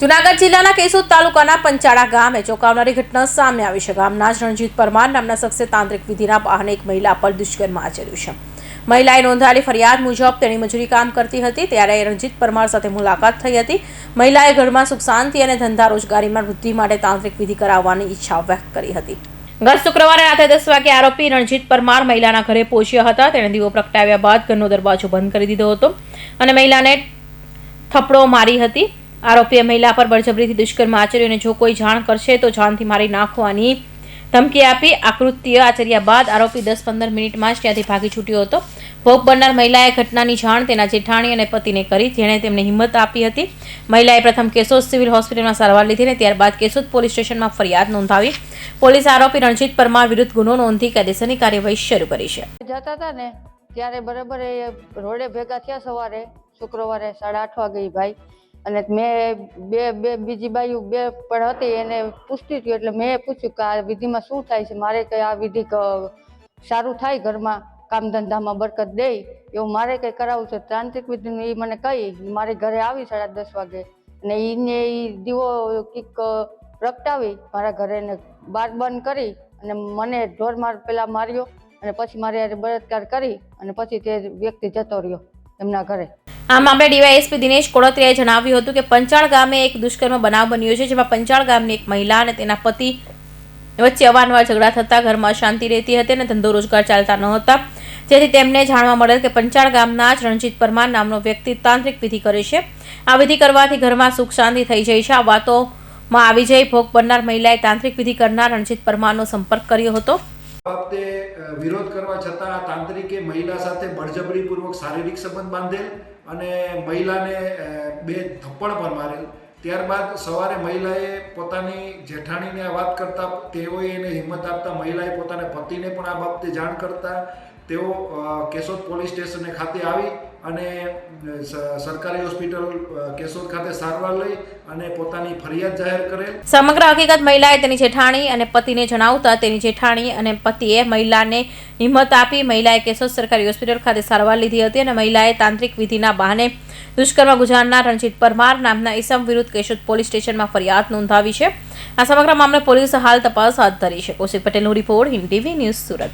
જૂનાગઢ જિલ્લાના કેશોદ તાલુકાના પંચાળા ગામે ચોંકાવનારી ઘટના સામે આવી છે। ગામના જ રણજીત પરમાર નામના શખ્સે તાંત્રિક વિધિના બહાને એક મહિલા પર દુષ્કર્મ આચર્યું છે। મહિલાએ નોંધાયેલી ફરિયાદ મુજબ તેની મજૂરી કામ કરતી હતી ત્યારે રણજીત પરમાર સાથે મુલાકાત થઈ હતી। મહિલાએ ઘરમાં સુખ શાંતિ અને ધંધા રોજગારીમાં વૃદ્ધિ માટે તાંત્રિક વિધિ કરાવવાની ઈચ્છા વ્યક્ત કરી હતી। ગત શુક્રવારે રાત્રે 10 વાગે આરોપી રણજીત પરમાર મહિલાના ઘરે પહોંચ્યા હતા। તેણે દીવો પ્રગટાવ્યા બાદ ઘરનો દરવાજો બંધ કરી દીધો હતો અને મહિલાને થપ્પડો મારી હતી। આરોપીએ મહિલા પર બળજબરીથી દુષ્કર્મ આચર્યું અને જો કોઈ જાણ કરશે તો જાનથી મારી નાખવાની ધમકી આપી। આ કૃત્ય આચર્યા બાદ આરોપી 10-15 મિનિટમાં જ ત્યાંથી ભાગી છૂટ્યો હતો। ભોગ બનનાર મહિલાએ ઘટનાની જાણ તેના જેઠાણી અને પતિને કરી, જેણે તેમને હિંમત આપી હતી। મહિલાએ પ્રથમ કેશોદ સિવિલ હોસ્પિટલમાં સારવાર લીધી અને ત્યારબાદ કેશોદ પોલીસ સ્ટેશનમાં ફરિયાદ નોંધાવી। પોલીસે આરોપી રણજીત પરમાર વિરુદ્ધ ગુનો નોંધી કાયદેસરની કાર્યવાહી શરૂ કરી છે। જતા હતા ને ત્યારે બરાબર એ રોડે ભેગા થયા સવારે શુક્રવારે 8:30 વાગે ભાઈ, અને મેં બીજી બાજુ બે પણ હતી એને પૂછતી હતી એટલે મેં પૂછ્યું કે આ વિધિમાં શું થાય છે, મારે કંઈ આ વિધિ સારું થાય, ઘરમાં કામ ધંધામાં બરકત દે એવું મારે કંઈ કરાવવું છે। તાંત્રિક વિધિનું એ મને કહી મારી ઘરે આવી 10:30 વાગે અને એને એ દીવો કંઈક પ્રગટાવી મારા ઘરે ને બાર બંધ કરી અને મને ઢોરમાર પેલા માર્યો અને પછી મારે બળાત્કાર કરી અને પછી તે વ્યક્તિ જતો રહ્યો એમના ઘરે। આ મામલે ડીવાયએસપી દિનેશ કોળત્રિયાએ જણાવ્યું હતું કે પંચાળ ગામે એક દુષ્કર્મ બનાવ બન્યો છે, જેમાં પંચાળ ગામની એક મહિલા અને તેના પતિ વચ્ચે અવારનવાર ઝઘડા થતા ઘરમાં શાંતિ રહેતી હતી અને ધંધો રોજગાર ચાલતા ન હતા, જેથી તેમને જાણવા મળેલ કે પંચાળ ગામના જ રણજીત પરમાર નામનો વ્યક્તિ તાંત્રિક વિધિ કરે છે। આ વિધિ કરવાથી ઘરમાં સુખ શાંતિ થઈ જાય છે। આ વાતોમાં આવી જઈ ભોગ બનનાર મહિલાએ તાંત્રિક વિધિ કરનાર રણજીત પરમારનો સંપર્ક કર્યો હતો। વખતે વિરોધ કરવા છતાં તાંત્રિકે મહિલા સાથે બળજબરીપૂર્વક શારીરિક સંબંધ બાંધેલ અને મહિલાને 2 થપ્પડ પર મારેલ। ત્યારબાદ સવારે મહિલાએ પોતાની જેઠાણીને આ વાત કરતા તેઓએ એને હિંમત આપતા મહિલાએ પોતાના પતિને પણ આ બાબતે જાણ કરતા તેઓ કેશોદ પોલીસ સ્ટેશન ખાતે આવી અને સરકારી હોસ્પિટલ કેશોદ ખાતે સારવાર લઈ અને પોતાની ફરિયાદ જાહેર કરેલ। સમગ્ર હકીકત મહિલાએ તેની જેઠાણી અને પતિને જણાવતા તેની જેઠાણી અને પતિએ મહિલાને હિંમત આપી। મહિલાએ કેશોદ સરકારી હોસ્પિટલ ખાતે સારવાર લીધી હતી અને મહિલાએ તાંત્રિક વિધિના બહાને દુષ્કર્મ ગુજારનાર રણજીત પરમાર નામના ઈસમ વિરુદ્ધ કેશોદ પોલીસ સ્ટેશનમાં ફરિયાદ નોંધાવી છે। આ સમગ્ર મામલે પોલીસે હાલ તપાસ હાથ ધરી છે। કૌશિક પટેલનો report, Hind TV news, Surat.